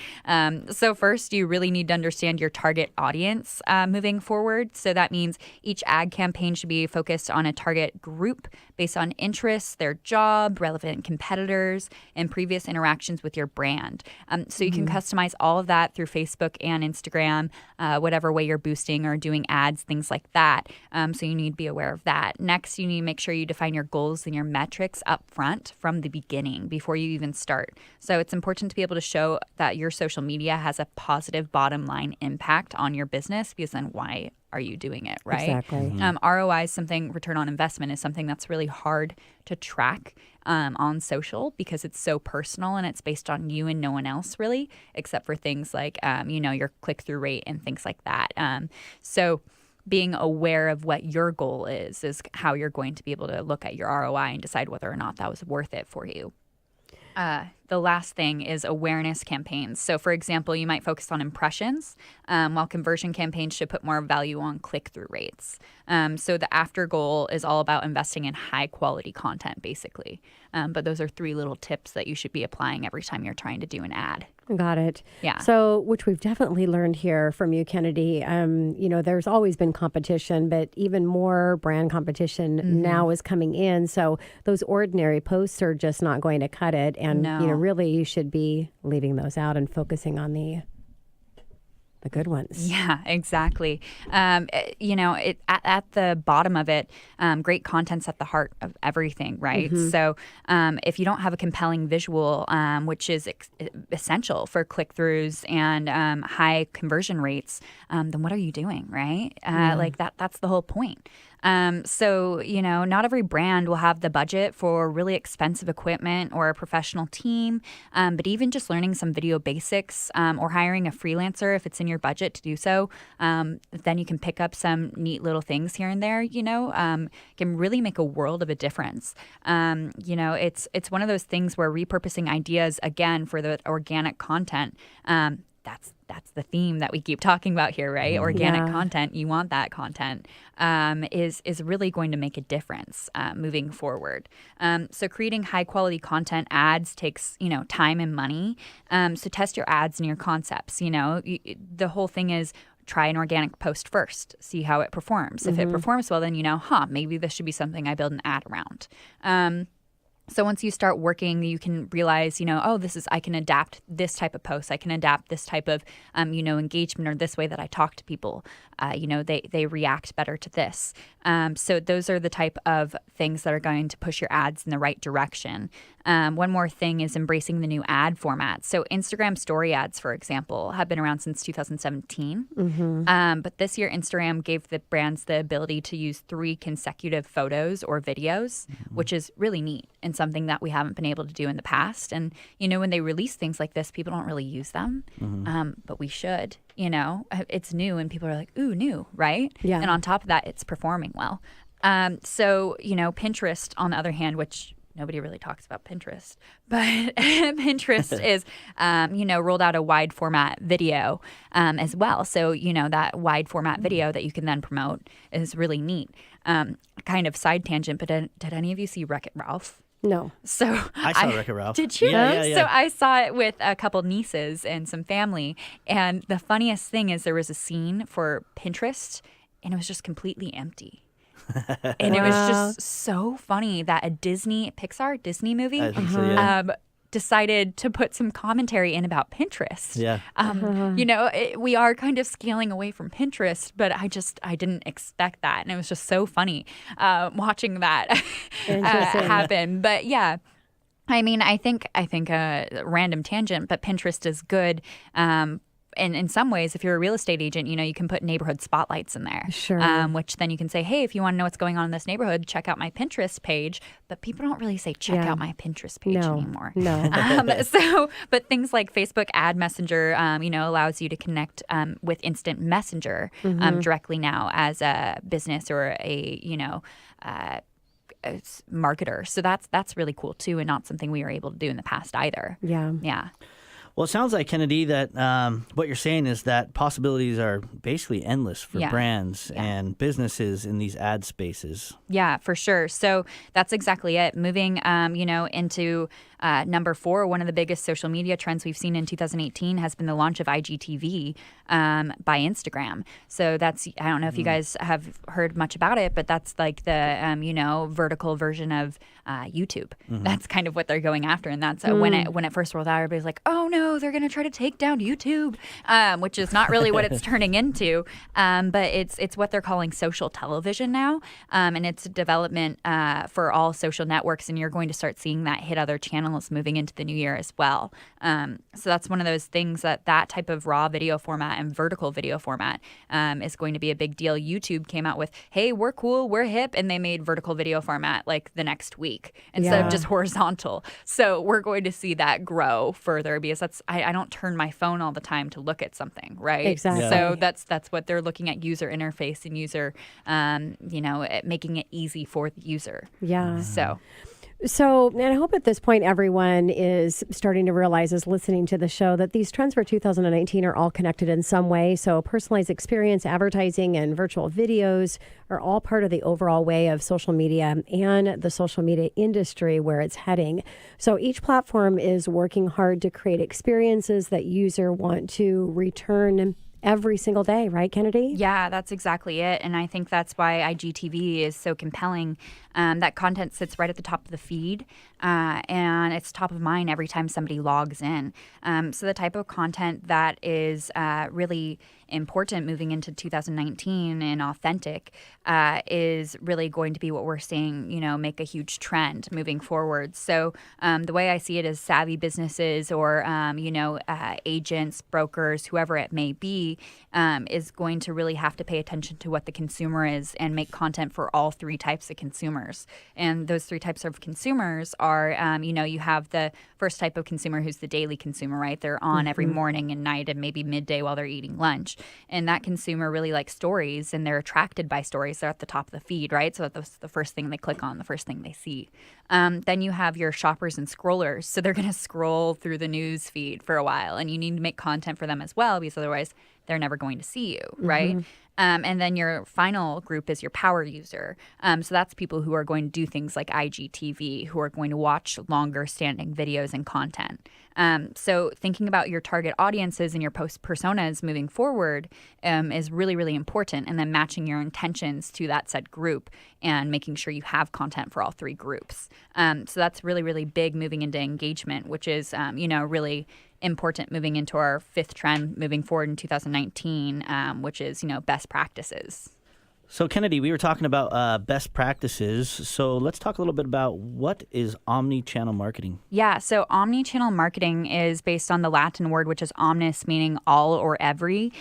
So first, you really need to understand your target audience moving forward. So that means each ad campaign should be focused on a target group based on interests, their job, relevant competitors, and previous interactions with your brand. So you can customize all of that through Facebook and Instagram, whatever way you're boosting or doing ads, things like that. So you need to be aware of that. Next, you need to make sure you define your goals and your metrics up front from the beginning before you even start. So it's important to be able to show that your social media has a positive bottom line impact on your business, because then why are you doing it, right? Exactly. ROI is something, return on investment is something that's really hard to track on social because it's so personal and it's based on you and no one else really, except for things like, your click-through rate and things like that. So being aware of what your goal is how you're going to be able to look at your ROI and decide whether or not that was worth it for you. The last thing is awareness campaigns. So, for example, you might focus on impressions, while conversion campaigns should put more value on click-through rates. So the after goal is all about investing in high-quality content, basically. But those are 3 little tips that you should be applying every time you're trying to do an ad. Got it. Yeah. So, which we've definitely learned here from you, Kennedy. There's always been competition, but even more brand competition now is coming in. So those ordinary posts are just not going to cut it. And, really you should be leaving those out and focusing on the good ones. Yeah, exactly. At the bottom of it, great content's at the heart of everything, right? So if you don't have a compelling visual, which is essential for click-throughs and high conversion rates, then what are you doing, right? That's the whole point. Not every brand will have the budget for really expensive equipment or a professional team, but even just learning some video basics or hiring a freelancer if it's in your budget to do so, then you can pick up some neat little things here and there, can really make a world of a difference. It's one of those things where repurposing ideas, again, for the organic content, that's the theme that we keep talking about here, right? Organic content, you want that content, is really going to make a difference moving forward. So creating high quality content ads takes, time and money. So test your ads and your concepts. The whole thing is try an organic post first, see how it performs. If it performs well, then maybe this should be something I build an ad around. So once you start working, you can realize, I can adapt this type of post. I can adapt this type of, engagement, or this way that I talk to people. They react better to this. So those are the type of things that are going to push your ads in the right direction. One more thing is embracing the new ad format. So Instagram story ads, for example, have been around since 2017. But this year, Instagram gave the brands the ability to use 3 consecutive photos or videos, which is really neat and something that we haven't been able to do in the past. And, when they release things like this, people don't really use them, but we should. It's new and people are like, ooh, new, right? Yeah. And on top of that, it's performing well. Pinterest, on the other hand, which nobody really talks about Pinterest, but Pinterest is, rolled out a wide format video as well. So, that wide format video that you can then promote is really neat. Kind of side tangent, but did any of you see Wreck-It Ralph? No. So I saw Wreck-It Ralph. Did you? Yeah. So I saw it with a couple nieces and some family. And the funniest thing is there was a scene for Pinterest and it was just completely empty. And it was just so funny that a Pixar Disney movie I think so, yeah. decided to put some commentary in about Pinterest. Yeah. We are kind of scaling away from Pinterest, but I didn't expect that. And it was just so funny watching that happen. But yeah. I mean, I think a random tangent, but Pinterest is good. And in some ways, if you're a real estate agent, you can put neighborhood spotlights in there. Sure. Which then you can say, hey, if you want to know what's going on in this neighborhood, check out my Pinterest page. But people don't really say check out my Pinterest page anymore. No. But things like Facebook Ad Messenger, allows you to connect with Instant Messenger directly now as a business or a marketer. So that's really cool too, and not something we were able to do in the past either. Yeah. Well, it sounds like, Kennedy, that what you're saying is that possibilities are basically endless for brands and businesses in these ad spaces. Yeah, for sure. So that's exactly it. Moving, into number 4, one of the biggest social media trends we've seen in 2018 has been the launch of IGTV by Instagram. So that's, I don't know if you guys have heard much about it, but that's like the, vertical version of YouTube. That's kind of what they're going after. And that's when it first rolled out, everybody's like, oh no, they're going to try to take down YouTube, which is not really what it's turning into. But it's what they're calling social television now. And it's development for all social networks. And you're going to start seeing that hit other channels moving into the new year as well. So that's one of those things that type of raw video format and vertical video format is going to be a big deal. YouTube came out with, hey, we're cool, we're hip, and they made vertical video format like the next week instead of just horizontal. So we're going to see that grow further because I don't turn my phone all the time to look at something, right? Exactly. So that's what they're looking at, user interface and user, making it easy for the user. Yeah. So, and I hope at this point everyone is starting to realize, is listening to the show, that these trends for 2019 are all connected in some way. So personalized experience, advertising, and virtual videos are all part of the overall way of social media and the social media industry where it's heading. So each platform is working hard to create experiences that users want to return every single day, right, Kennedy? Yeah, that's exactly it. And I think that's why IGTV is so compelling. That content sits right at the top of the feed, and it's top of mind every time somebody logs in. So the type of content that is really important moving into 2019 and authentic is really going to be what we're seeing, make a huge trend moving forward. So the way I see it is savvy businesses or, agents, brokers, whoever it may be, is going to really have to pay attention to what the consumer is and make content for all 3 types of consumers. And those 3 types of consumers are, you have the first type of consumer who's the daily consumer, right? They're on every morning and night and maybe midday while they're eating lunch. And that consumer really likes stories and they're attracted by stories. They're at the top of the feed, right? So that's the first thing they click on, the first thing they see. Then you have your shoppers and scrollers. So they're going to scroll through the news feed for a while, and you need to make content for them as well, because otherwise they're never going to see you, right? And then your final group is your power user. So that's people who are going to do things like IGTV, who are going to watch longer standing videos and content. So thinking about your target audiences and your personas moving forward is really, really important. And then matching your intentions to that said group and making sure you have content for all 3 groups. So that's really, really big moving into engagement, which is, really important moving into our 5th trend moving forward in 2019, which is, best practices. So, Kennedy, we were talking about best practices. So let's talk a little bit about what is omni-channel marketing. Yeah, so omni-channel marketing is based on the Latin word, which is omnis, meaning all or every.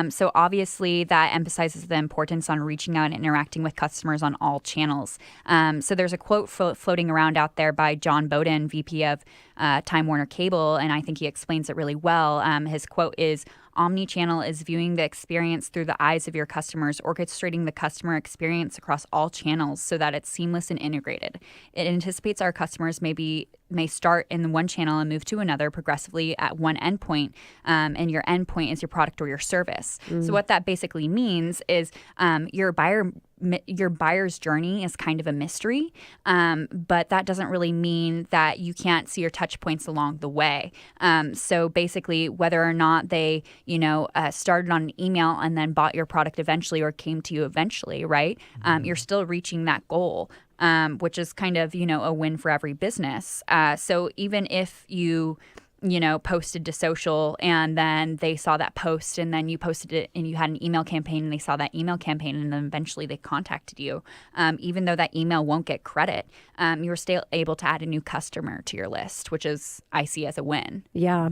So obviously that emphasizes the importance on reaching out and interacting with customers on all channels. So there's a quote floating around out there by John Bowden, VP of Time Warner Cable, and I think he explains it really well. His quote is, Omnichannel is viewing the experience through the eyes of your customers, orchestrating the customer experience across all channels so that it's seamless and integrated. It anticipates our customers may start in one channel and move to another progressively at one endpoint, and your endpoint is your product or your service. So what that basically means is your buyer's journey is kind of a mystery, but that doesn't really mean that you can't see your touch points along the way. So basically, whether or not they, started on an email and then bought your product eventually or came to you eventually, right? You're still reaching that goal. Which is kind of, a win for every business. So even if you posted to social and then they saw that post and then you posted it and you had an email campaign and they saw that email campaign and then eventually they contacted you, even though that email won't get credit, you're still able to add a new customer to your list, which is I see as a win. Yeah.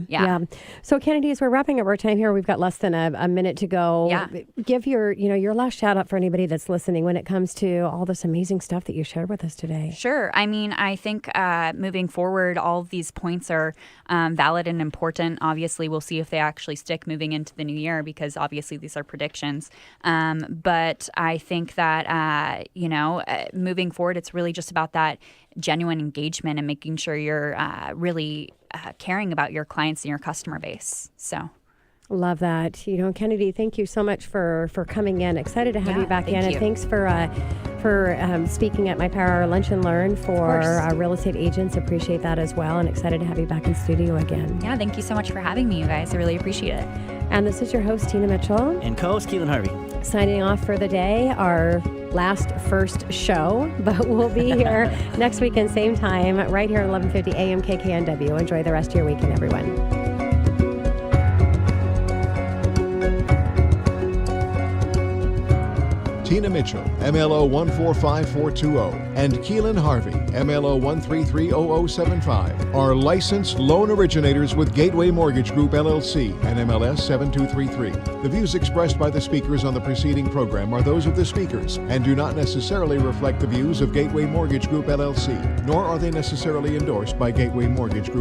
So Kennedy, as we're wrapping up our time here, we've got less than a minute to go. Yeah. Give your last shout out for anybody that's listening when it comes to all this amazing stuff that you shared with us today. Sure. I mean, I think moving forward, all of these points are valid and important. Obviously, we'll see if they actually stick moving into the new year because obviously these are predictions. But I think that, moving forward, it's really just about that genuine engagement and making sure you're really caring about your clients and your customer base. So. Love that. Kennedy, thank you so much for coming in. Excited to have you back in. Thank And you. thanks for speaking at my Power Hour Lunch and Learn for real estate agents. Appreciate that as well. And excited to have you back in studio again. Yeah, thank you so much for having me, you guys. I really appreciate it. And this is your host, Tina Mitchell, And co-host Keelan Harvey. signing off for the day. Our first show, but we'll be here next weekend, same time, right here at 1150 AM KKNW. Enjoy the rest of your weekend, everyone. Tina Mitchell, MLO 145420, and Keelan Harvey, MLO 1330075, are licensed loan originators with Gateway Mortgage Group LLC and MLS 7233. The views expressed by the speakers on the preceding program are those of the speakers and do not necessarily reflect the views of Gateway Mortgage Group LLC, nor are they necessarily endorsed by Gateway Mortgage Group.